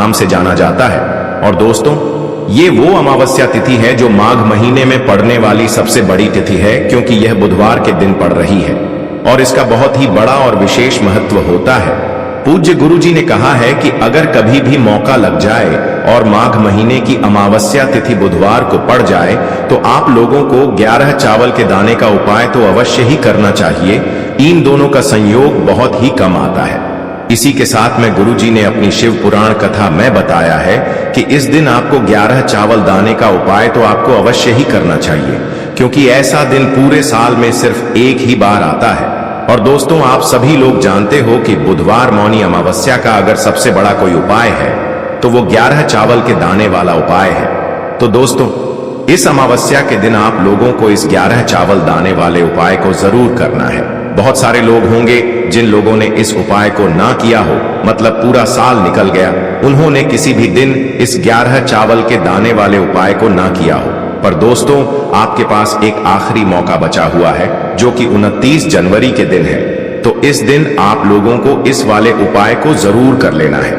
नाम से जाना जाता है। और दोस्तों, ये वो अमावस्या तिथि है जो माघ महीने में पड़ने वाली सबसे बड़ी तिथि है, क्योंकि यह बुधवार के दिन पड़ रही है और इसका बहुत ही बड़ा और विशेष महत्व होता है। पूज्य गुरु जी ने कहा है कि अगर कभी भी मौका लग जाए और माघ महीने की अमावस्या तिथि बुधवार को पड़ जाए तो आप लोगों को 11 चावल के दाने का उपाय तो अवश्य ही करना चाहिए। इन दोनों का संयोग बहुत ही कम आता है। इसी के साथ में गुरु जी ने अपनी शिव पुराण कथा में बताया है कि इस दिन आपको 11 चावल दाने का उपाय तो आपको अवश्य ही करना चाहिए, क्योंकि ऐसा दिन पूरे साल में सिर्फ एक ही बार आता है। और दोस्तों, आप सभी लोग जानते हो कि बुधवार मौनी अमावस्या का अगर सबसे बड़ा कोई उपाय है तो वो 11 चावल के दाने वाला उपाय है। तो दोस्तों, इस अमावस्या के दिन आप लोगों को इस 11 चावल दाने वाले उपाय को जरूर करना है। बहुत सारे लोग होंगे जिन लोगों ने इस उपाय को ना किया हो, मतलब पूरा साल निकल गया, उन्होंने किसी भी दिन इस 11 चावल के दाने वाले उपाय को ना किया हो। पर दोस्तों, आपके पास एक आखिरी मौका बचा हुआ है जो कि 29 जनवरी के दिन है। तो इस दिन आप लोगों को इस वाले उपाय को जरूर कर लेना है।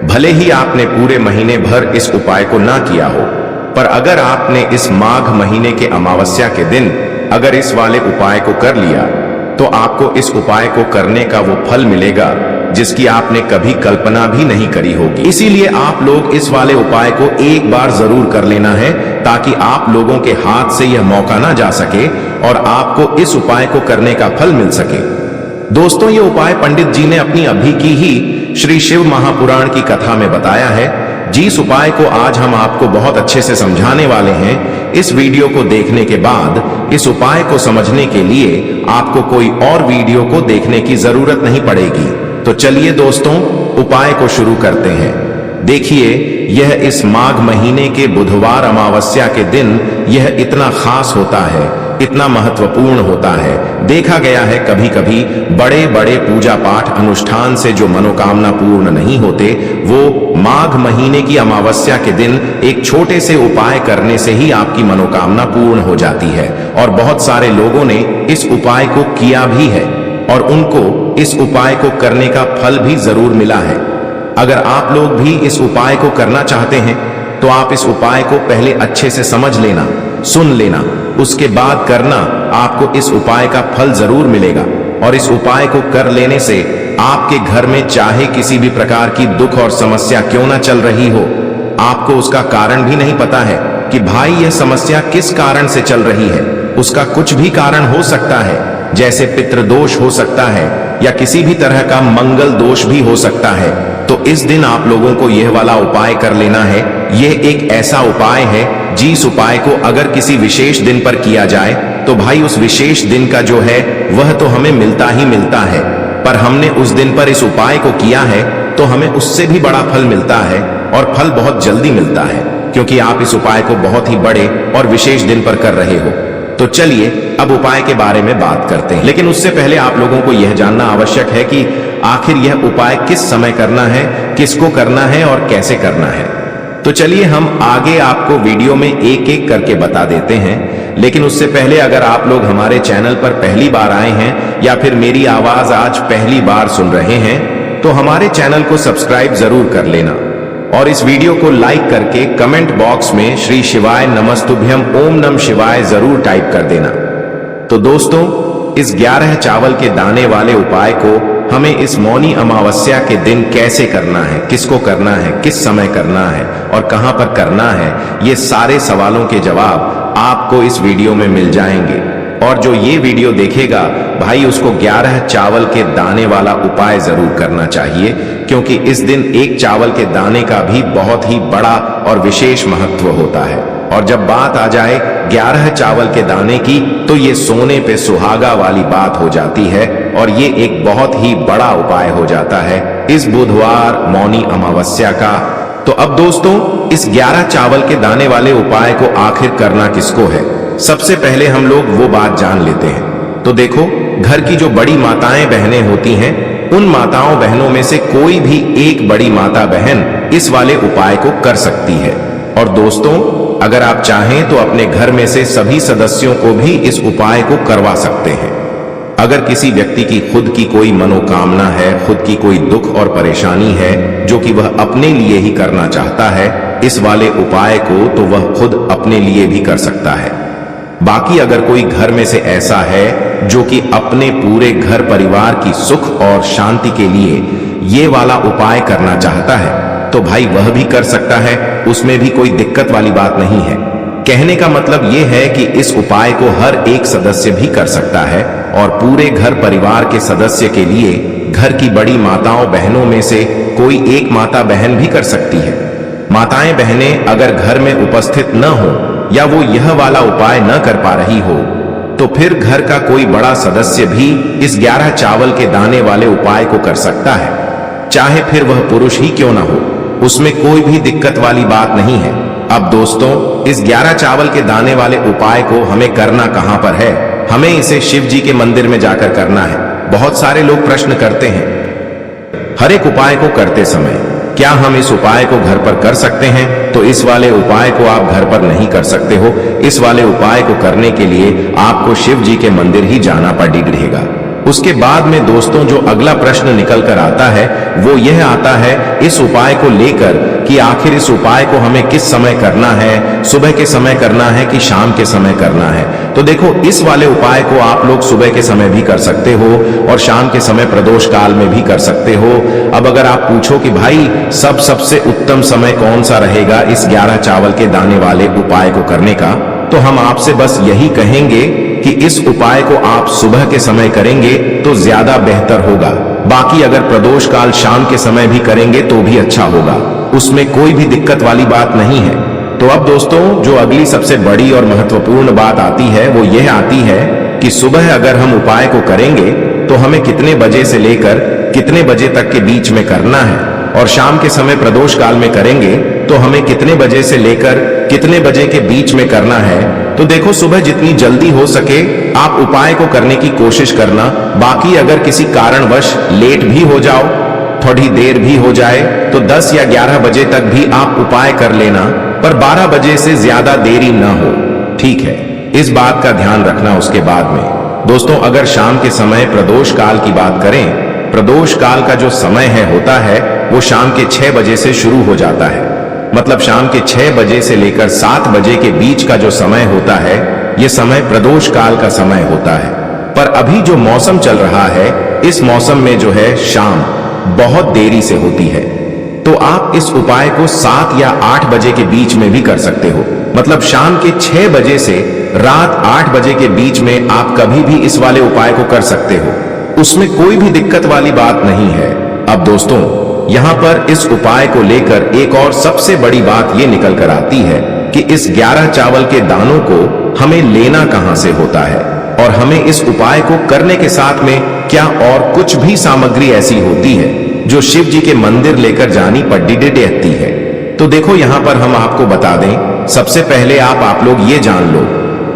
भले ही आपने पूरे महीने भर इस उपाय को ना किया हो, पर अगर आपने इस माघ महीने के अमावस्या के दिन अगर इस वाले उपाय को कर लिया तो आपको इस उपाय को करने का वो फल मिलेगा जिसकी आपने कभी कल्पना भी नहीं करी होगी। इसीलिए आप लोग इस वाले उपाय को एक बार जरूर कर लेना है, ताकि आप लोगों के हाथ से यह मौका ना जा सके और आपको इस उपाय को करने का फल मिल सके। दोस्तों, ये उपाय पंडित जी ने अपनी अभी की ही श्री शिव महापुराण की कथा में बताया है। जिस उपाय को आज हम आपको बहुत अच्छे से समझाने वाले हैं, इस वीडियो को देखने के बाद इस उपाय को समझने के लिए आपको कोई और वीडियो को देखने की जरूरत नहीं पड़ेगी। तो चलिए दोस्तों, उपाय को शुरू करते हैं। देखिए, यह इस माघ महीने के बुधवार अमावस्या के दिन यह इतना खास होता है, इतना महत्वपूर्ण होता है। देखा गया है कभी कभी बड़े बड़े पूजा पाठ अनुष्ठान से जो मनोकामना पूर्ण नहीं होते, वो माघ महीने की अमावस्या के दिन एक छोटे से उपाय करने से ही आपकी मनोकामना पूर्ण हो जाती है। और बहुत सारे लोगों ने इस उपाय को किया भी है और उनको इस उपाय को करने का फल भी जरूर मिला है। अगर आप लोग भी इस उपाय को करना चाहते हैं तो आप इस उपाय को पहले अच्छे से समझ लेना, सुन लेना, उसके बाद करना। आपको इस उपाय का फल जरूर मिलेगा। और इस उपाय को कर लेने से आपके घर में चाहे किसी भी प्रकार की दुख और समस्या क्यों ना चल रही हो, आपको उसका कारण भी नहीं पता है कि भाई यह समस्या किस कारण से चल रही है। उसका कुछ भी कारण हो सकता है, जैसे पितृदोष हो सकता है या किसी भी तरह का मंगल दोष भी हो सकता है। तो इस दिन आप लोगों को यह वाला उपाय कर लेना है। यह एक ऐसा उपाय है जिस उपाय को अगर किसी विशेष दिन पर किया जाए तो भाई उस विशेष दिन का जो है वह तो हमें मिलता ही मिलता है, पर हमने उस दिन पर इस उपाय को किया है तो हमें उससे भी बड़ा फल मिलता है और फल बहुत जल्दी मिलता है, क्योंकि आप इस उपाय को बहुत ही बड़े और विशेष दिन पर कर रहे हो। तो चलिए अब उपाय के बारे में बात करते हैं, लेकिन उससे पहले आप लोगों को यह जानना आवश्यक है कि आखिर यह उपाय किस समय करना है, किसको करना है और कैसे करना है। तो चलिए हम आगे आपको वीडियो में एक एक करके बता देते हैं। लेकिन उससे पहले अगर आप लोग हमारे चैनल पर पहली बार आए हैं या फिर मेरी आवाज आज पहली बार सुन रहे हैं तो हमारे चैनल को सब्सक्राइब जरूर कर लेना और इस वीडियो को लाइक करके कमेंट बॉक्स में श्री शिवाय नमस्तुभ्यम ओम नमः शिवाय जरूर टाइप कर देना। तो दोस्तों, इस 11 चावल के दाने वाले उपाय को हमें इस मौनी अमावस्या के दिन कैसे करना है, किसको करना है, किस समय करना है और कहां पर करना है, ये सारे सवालों के जवाब आपको इस वीडियो में मिल जाएंगे। और जो ये वीडियो देखेगा भाई उसको 11 चावल के दाने वाला उपाय जरूर करना चाहिए, क्योंकि इस दिन एक चावल के दाने का भी बहुत ही बड़ा और विशेष महत्व होता है। और जब बात आ जाए 11 चावल के दाने की तो ये सोने पे सुहागा वाली बात हो जाती है और ये एक बहुत ही बड़ा उपाय हो जाता है इस बुधवार मौनी अमावस्या का। तो अब दोस्तों, इस 11 चावल के दाने वाले उपाय को आखिर करना किसको है, सबसे पहले हम लोग वो बात जान लेते हैं। तो देखो, घर की जो बड़ी माताएं बहनें होती हैं, उन माताओं बहनों में से कोई भी एक बड़ी माता बहन इस वाले उपाय को कर सकती है। और दोस्तों, अगर आप चाहें तो अपने घर में से सभी सदस्यों को भी इस उपाय को करवा सकते हैं। अगर किसी व्यक्ति की खुद की कोई मनोकामना है, खुद की कोई दुख और परेशानी है जो कि वह अपने लिए ही करना चाहता है, इस वाले उपाय को तो वह खुद अपने लिए भी कर सकता है। बाकी अगर कोई घर में से ऐसा है जो कि अपने पूरे घर परिवार की सुख और शांति के लिए ये वाला उपाय करना चाहता है तो भाई वह भी कर सकता है, उसमें भी कोई दिक्कत वाली बात नहीं है। कहने का मतलब यह है कि इस उपाय को हर एक सदस्य भी कर सकता है और पूरे घर परिवार के सदस्य के लिए घर की बड़ी माताओं बहनों में से कोई एक माता बहन भी कर सकती है। माताएं बहनें अगर घर में उपस्थित न हो या वो यह वाला उपाय न कर पा रही हो तो फिर घर का कोई बड़ा सदस्य भी इस 11 चावल के दाने वाले उपाय को कर सकता है, चाहे फिर वह पुरुष ही क्यों ना हो, उसमें कोई भी दिक्कत वाली बात नहीं है। अब दोस्तों, इस 11 चावल के दाने वाले उपाय को हमें करना कहां पर है? हमें इसे शिव जी के मंदिर में जाकर करना है। बहुत सारे लोग प्रश्न करते हैं हर एक उपाय को करते समय क्या हम इस उपाय को घर पर कर सकते हैं? तो इस वाले उपाय को आप घर पर नहीं कर सकते हो। इस वाले उपाय को करने के लिए आपको शिव जी के मंदिर ही जाना पड़ेगा। उसके बाद में दोस्तों जो अगला प्रश्न निकल कर आता है वो यह आता है इस उपाय को लेकर कि आखिर इस उपाय को हमें किस समय करना है, सुबह के समय करना है कि शाम के समय करना है? तो देखो, इस वाले उपाय को आप लोग सुबह के समय भी कर सकते हो और शाम के समय प्रदोष काल में भी कर सकते हो। अब अगर आप पूछो कि भाई सबसे उत्तम समय कौन सा रहेगा इस 11 चावल के दाने वाले उपाय को करने का, तो हम आपसे बस यही कहेंगे कि इस उपाय को आप सुबह के समय करेंगे तो ज्यादा बेहतर होगा। बाकी अगर प्रदोष काल शाम के समय भी करेंगे तो भी अच्छा होगा, उसमें कोई भी दिक्कत वाली बात नहीं है। तो अब दोस्तों जो अगली सबसे बड़ी और महत्वपूर्ण बात आती है वो यह आती है कि सुबह अगर हम उपाय को करेंगे तो हमें कितने बजे से लेकर कितने बजे तक के बीच में करना है, और शाम के समय प्रदोष काल में करेंगे तो हमें कितने बजे से लेकर कितने बजे के बीच में करना है। तो देखो, सुबह जितनी जल्दी हो सके आप उपाय को करने की कोशिश करना। बाकी अगर किसी कारणवश लेट भी हो जाओ, थोड़ी देर भी हो जाए, तो 10 या 11 बजे तक भी आप उपाय कर लेना, पर 12 बजे से ज्यादा देरी ना हो, ठीक है? इस बात का ध्यान रखना। उसके बाद में दोस्तों अगर शाम के समय प्रदोष काल की बात करें, प्रदोष काल का जो समय होता है वो शाम के 6 बजे से शुरू हो जाता है। मतलब शाम के 6 बजे से लेकर 7 बजे के बीच का जो समय होता है ये समय प्रदोष काल का समय होता है। पर अभी जो मौसम चल रहा है इस मौसम में जो है शाम बहुत देरी से होती है, तो आप इस उपाय को 7 या 8 बजे के बीच में भी कर सकते हो। मतलब शाम के 6 बजे से रात 8 बजे के बीच में आप कभी भी इस वाले उपाय को कर सकते हो, उसमें कोई भी दिक्कत वाली बात नहीं है। अब दोस्तों यहां पर इस उपाय को लेकर एक और सबसे बड़ी बात यह निकल कर आती है कि इस 11 चावल के दानों को हमें लेना कहां से होता है और हमें इस उपाय को करने के साथ में क्या और कुछ भी सामग्री ऐसी होती है जो शिव जी के मंदिर लेकर जानी पड़ती है। तो देखो यहां पर हम आपको बता दें, सबसे पहले आप लोग ये जान लो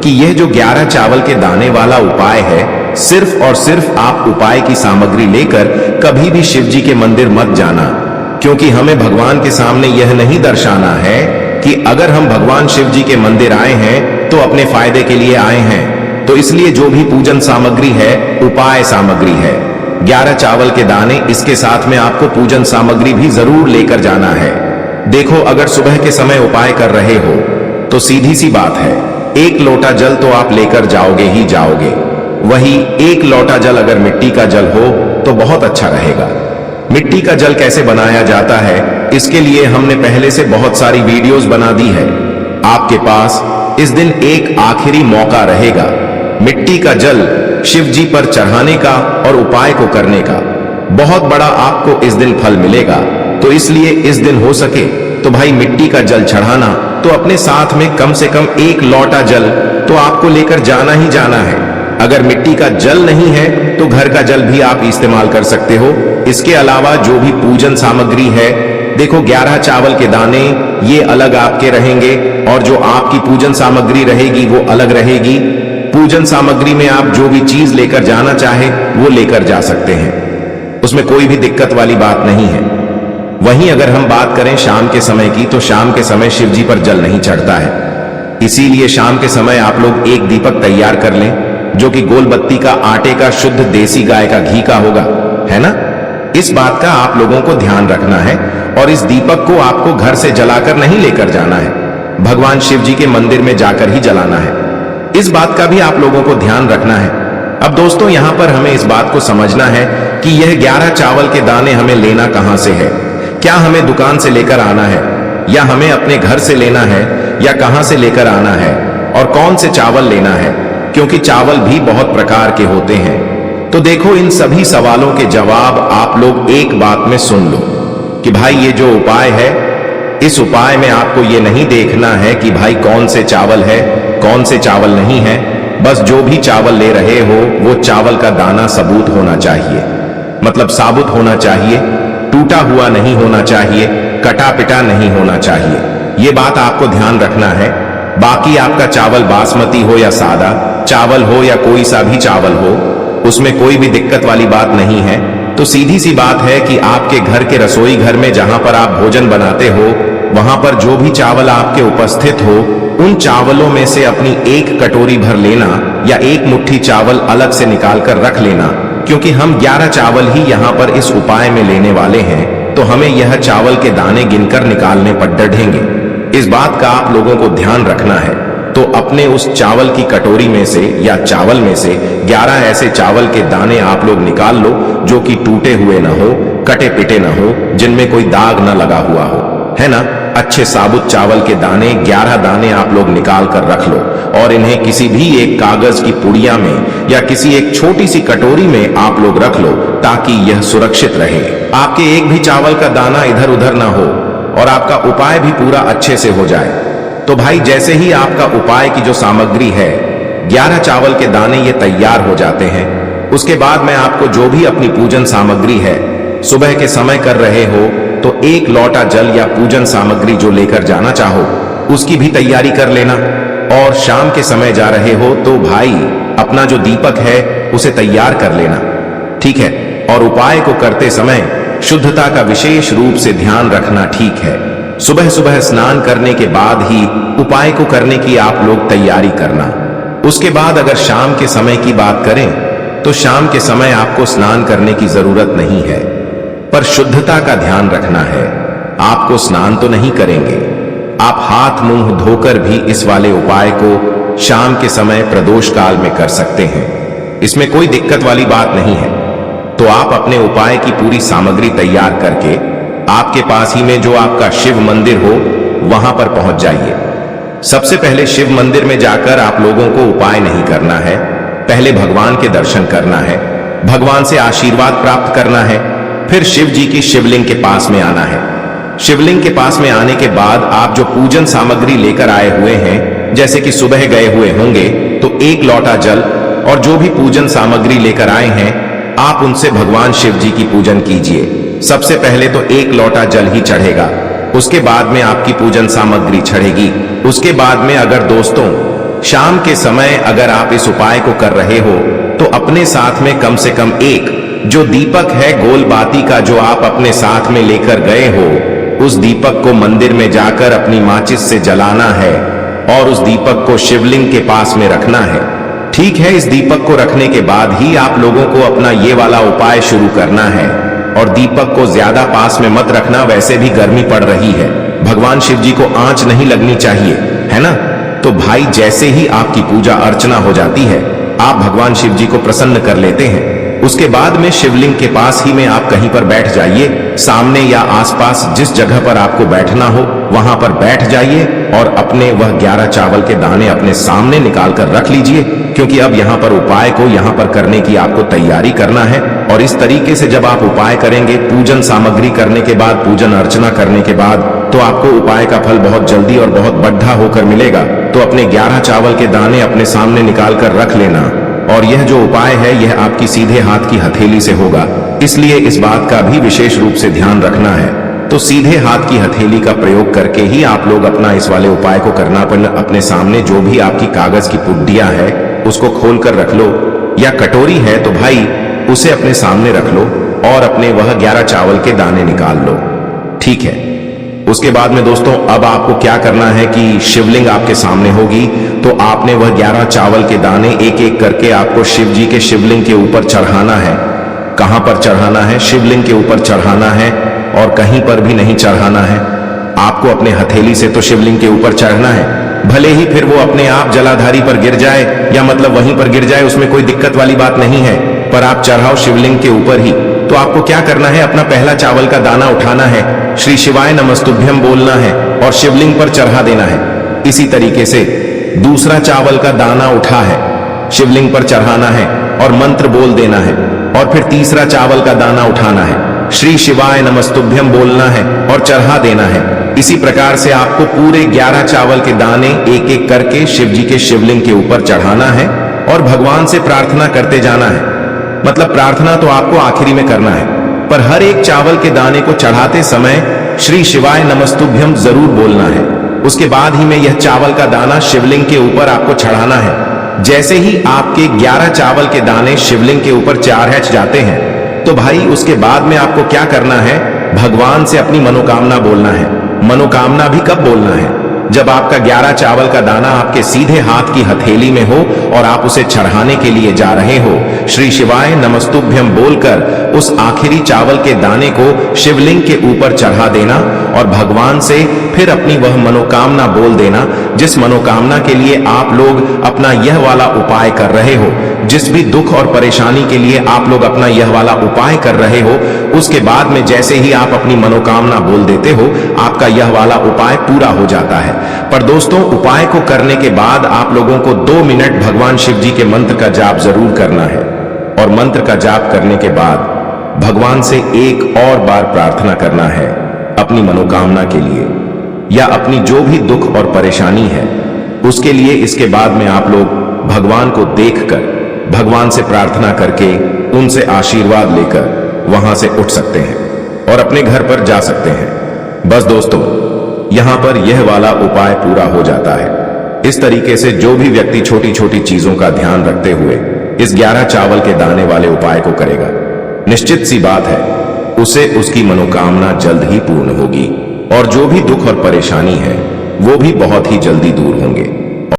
कि यह जो 11 चावल के दाने वाला उपाय है, सिर्फ और सिर्फ आप उपाय की सामग्री लेकर कभी भी शिव जी के मंदिर मत जाना, क्योंकि हमें भगवान के सामने यह नहीं दर्शाना है कि अगर हम भगवान शिव जी के मंदिर आए हैं तो अपने फायदे के लिए आए हैं। तो इसलिए जो भी पूजन सामग्री है उपाय सामग्री है, 11 चावल के दाने, इसके साथ में आपको पूजन सामग्री भी जरूर लेकर जाना है। देखो, अगर सुबह के समय उपाय कर रहे हो तो सीधी सी बात है, 1 लोटा जल तो आप लेकर जाओगे ही जाओगे। वही 1 लोटा जल अगर मिट्टी का जल हो तो बहुत अच्छा रहेगा। मिट्टी का जल कैसे बनाया जाता है इसके लिए हमने पहले से बहुत सारी वीडियोस बना दी है। आपके पास इस दिन एक आखिरी मौका रहेगा मिट्टी का जल शिव जी पर चढ़ाने का और उपाय को करने का। बहुत बड़ा आपको इस दिन फल मिलेगा, तो इसलिए इस दिन हो सके तो भाई मिट्टी का जल चढ़ाना, तो अपने साथ में कम से कम 1 लोटा जल तो आपको लेकर जाना ही जाना है। अगर मिट्टी का जल नहीं है तो घर का जल भी आप इस्तेमाल कर सकते हो। इसके अलावा जो भी पूजन सामग्री है, देखो 11 चावल के दाने ये अलग आपके रहेंगे और जो आपकी पूजन सामग्री रहेगी वो अलग रहेगी। पूजन सामग्री में आप जो भी चीज लेकर जाना चाहे वो लेकर जा सकते हैं, उसमें कोई भी दिक्कत वाली बात नहीं है। वहीं अगर हम बात करें शाम के समय की, तो शाम के समय शिव जी पर जल नहीं चढ़ता है, इसीलिए शाम के समय आप लोग एक दीपक तैयार कर लें। जो कि गोलबत्ती का आटे का शुद्ध देसी गाय का घी का होगा, है ना? इस बात का आप लोगों को ध्यान रखना है और इस दीपक को आपको घर से जलाकर नहीं लेकर जाना है, भगवान शिव जी के मंदिर में जाकर ही जलाना है। इस बात का भी आप लोगों को ध्यान रखना है। अब दोस्तों यहां पर हमें इस बात को समझना है कि यह 11 चावल के दाने हमें लेना कहां से है। क्या हमें दुकान से लेकर आना है या हमें अपने घर से लेना है या कहां से लेकर आना है और कौन से चावल लेना है, क्योंकि चावल भी बहुत प्रकार के होते हैं। तो देखो इन सभी सवालों के जवाब आप लोग एक बात में सुन लो कि भाई ये जो उपाय है, इस उपाय में आपको ये नहीं देखना है कि भाई कौन से चावल है कौन से चावल नहीं है। बस जो भी चावल ले रहे हो वो चावल का दाना सबूत होना चाहिए, मतलब साबुत होना चाहिए, टूटा हुआ नहीं होना चाहिए, कटा पिटा नहीं होना चाहिए। ये बात आपको ध्यान रखना है। बाकी आपका चावल बासमती हो या सादा चावल हो या कोई सा भी चावल हो, उसमें कोई भी दिक्कत वाली बात नहीं है। तो सीधी सी बात है कि आपके घर के रसोई घर में जहां पर आप भोजन बनाते हो, वहां पर जो भी चावल आपके उपस्थित हो, उन चावलों में से अपनी एक कटोरी भर लेना या एक मुट्ठी चावल अलग से निकाल कर रख लेना, क्योंकि हम 11 चावल ही यहाँ पर इस उपाय में लेने वाले हैं। तो हमें यह चावल के दाने गिनकर निकालने पर डढ़ेंगे। इस बात का आप लोगों को ध्यान रखना है। तो अपने उस चावल की कटोरी में से या चावल में से 11 ऐसे चावल के दाने आप लोग निकाल लो जो कि टूटे हुए ना हो, कटे पिटे ना हो, जिनमें कोई दाग ना लगा हुआ हो, है ना? अच्छे साबुत चावल के दाने 11 दाने आप लोग निकाल कर रख लो और इन्हें किसी भी एक कागज की पुड़िया में या किसी एक छोटी सी कटोरी में आप लोग रख लो, ताकि यह सुरक्षित रहे। आपके एक भी चावल का दाना इधर उधर ना हो और आपका उपाय भी पूरा अच्छे से हो जाए। तो भाई जैसे ही आपका उपाय की जो सामग्री है, 11 चावल के दाने ये तैयार हो जाते हैं, उसके बाद मैं आपको जो भी अपनी पूजन सामग्री है, सुबह के समय कर रहे हो तो 1 लोटा जल या पूजन सामग्री जो लेकर जाना चाहो उसकी भी तैयारी कर लेना। और शाम के समय जा रहे हो तो भाई अपना जो दीपक है उसे तैयार कर लेना, ठीक है? और उपाय को करते समय शुद्धता का विशेष रूप से ध्यान रखना, ठीक है? सुबह सुबह स्नान करने के बाद ही उपाय को करने की आप लोग तैयारी करना। उसके बाद अगर शाम के समय की बात करें तो शाम के समय आपको स्नान करने की जरूरत नहीं है, पर शुद्धता का ध्यान रखना है। आपको स्नान तो नहीं करेंगे, आप हाथ मुंह धोकर भी इस वाले उपाय को शाम के समय प्रदोष काल में कर सकते हैं। इसमें कोई दिक्कत वाली बात नहीं है। तो आप अपने उपाय की पूरी सामग्री तैयार करके आपके पास ही में जो आपका शिव मंदिर हो वहां पर पहुंच जाइए। सबसे पहले शिव मंदिर में जाकर आप लोगों को उपाय नहीं करना है, पहले भगवान के दर्शन करना है, भगवान से आशीर्वाद प्राप्त करना है, फिर शिव जी की शिवलिंग के पास में आना है। शिवलिंग के पास में आने के बाद आप जो पूजन सामग्री लेकर आए हुए हैं, जैसे कि सुबह गए हुए होंगे तो 1 लोटा जल और जो भी पूजन सामग्री लेकर आए हैं आप उनसे भगवान शिव जी की पूजन कीजिए। सबसे पहले तो 1 लोटा जल ही चढ़ेगा, उसके बाद में आपकी पूजन सामग्री चढ़ेगी। उसके बाद में अगर दोस्तों शाम के समय अगर आप इस उपाय को कर रहे हो तो अपने साथ में कम से कम एक जो दीपक है गोल बाती का जो आप अपने साथ में लेकर गए हो, उस दीपक को मंदिर में जाकर अपनी माचिस से जलाना है और उस दीपक को शिवलिंग के पास में रखना है, ठीक है? इस दीपक को रखने के बाद ही आप लोगों को अपना ये वाला उपाय शुरू करना है। और दीपक को ज्यादा पास में मत रखना, वैसे भी गर्मी पड़ रही है, भगवान शिव जी को आंच नहीं लगनी चाहिए, है ना? तो भाई जैसे ही आपकी पूजा अर्चना हो जाती है, आप भगवान शिव जी को प्रसन्न कर लेते हैं। उसके बाद में शिवलिंग के पास ही में आप कहीं पर बैठ जाइए, सामने या आसपास जिस जगह पर आपको बैठना हो वहां पर बैठ जाइए और अपने वह 11 चावल के दाने अपने सामने निकाल कर रख लीजिए, क्योंकि अब यहाँ पर उपाय को यहाँ पर करने की आपको तैयारी करना है। और इस तरीके से जब आप उपाय करेंगे, पूजन सामग्री करने के बाद, पूजन अर्चना करने के बाद, तो आपको उपाय का फल बहुत जल्दी और बहुत बढ़ा होकर मिलेगा। तो अपने 11 चावल के दाने अपने सामने निकाल कर रख लेना। और यह जो उपाय है यह आपकी सीधे हाथ की हथेली से होगा, इसलिए इस बात का भी विशेष रूप से ध्यान रखना है। तो सीधे हाथ की हथेली का प्रयोग करके ही आप लोग अपना इस वाले उपाय को करना। अपने सामने जो भी आपकी कागज की पुड्डियां है उसको खोल कर रख लो, या कटोरी है तो भाई उसे अपने सामने रख लो और अपने वह 11 चावल के दाने निकाल लो, ठीक है? उसके बाद में दोस्तों अब आपको क्या करना है कि शिवलिंग आपके सामने होगी, तो आपने वह 11 चावल के दाने एक एक करके आपको शिव जी के शिवलिंग के ऊपर चढ़ाना है। कहां पर चढ़ाना है? शिवलिंग के ऊपर चढ़ाना है और कहीं पर भी नहीं चढ़ाना है। आपको अपने हथेली से तो शिवलिंग के ऊपर चढ़ना है, भले ही फिर वो अपने आप जलाधारी पर गिर जाए या मतलब वहीं पर गिर जाए, उसमें कोई दिक्कत वाली बात नहीं है, पर आप चढ़ाओ शिवलिंग के ऊपर ही। तो आपको क्या करना है? अपना पहला चावल का दाना उठाना है, श्री शिवाय नमस्तुभ्यम बोलना है और शिवलिंग पर चढ़ा देना है। इसी तरीके से दूसरा चावल का दाना उठा है, शिवलिंग पर चढ़ाना है और मंत्र बोल देना है। और फिर तीसरा चावल का दाना उठाना है, श्री शिवाय नमस्तुभ्यम बोलना है और चढ़ा देना है। इसी प्रकार से आपको पूरे 11 चावल के दाने एक एक करके शिव जी के शिवलिंग के ऊपर चढ़ाना है और भगवान से प्रार्थना करते जाना है। मतलब प्रार्थना तो आपको आखिरी में करना है, पर हर एक चावल के दाने को चढ़ाते समय श्री शिवाय नमस्तुभ्यम जरूर बोलना है। उसके बाद ही में यह चावल का दाना शिवलिंग के ऊपर आपको चढ़ाना है। जैसे ही आपके 11 चावल के दाने शिवलिंग के ऊपर चढ़ जाते हैं, तो भाई उसके बाद में आपको क्या करना है? भगवान से अपनी मनोकामना बोलना है। मनोकामना भी कब बोलना है? जब आपका 11 चावल का दाना आपके सीधे हाथ की हथेली में हो और आप उसे चढ़ाने के लिए जा रहे हो। श्री शिवाय नमस्तुभ्यम बोलकर उस आखिरी चावल के दाने को शिवलिंग के ऊपर चढ़ा देना और भगवान से फिर अपनी वह मनोकामना बोल देना, जिस मनोकामना के लिए आप लोग अपना यह वाला उपाय कर रहे हो। जिस भी दुख और परेशानी के लिए आप लोग अपना यह वाला उपाय कर रहे हो, उसके बाद में जैसे ही आप अपनी मनोकामना बोल देते हो, आपका यह वाला उपाय पूरा हो जाता है। पर दोस्तों, उपाय को करने के बाद आप लोगों को 2 मिनट भगवान शिव जी के मंत्र का जाप जरूर करना है और मंत्र का जाप करने के बाद भगवान से एक और बार प्रार्थना करना है अपनी मनोकामना के लिए या अपनी जो भी दुख और परेशानी है उसके लिए। इसके बाद में आप लोग भगवान को देखकर, भगवान से प्रार्थना करके, उनसे आशीर्वाद लेकर वहां से उठ सकते हैं और अपने घर पर जा सकते हैं। बस दोस्तों, यहां पर यह वाला उपाय पूरा हो जाता है। इस तरीके से जो भी व्यक्ति छोटी छोटी चीजों का ध्यान रखते हुए इस 11 चावल के दाने वाले उपाय को करेगा, निश्चित सी बात है उसे उसकी मनोकामना जल्द ही पूर्ण होगी और जो भी दुख और परेशानी है वो भी बहुत ही जल्दी दूर होंगे।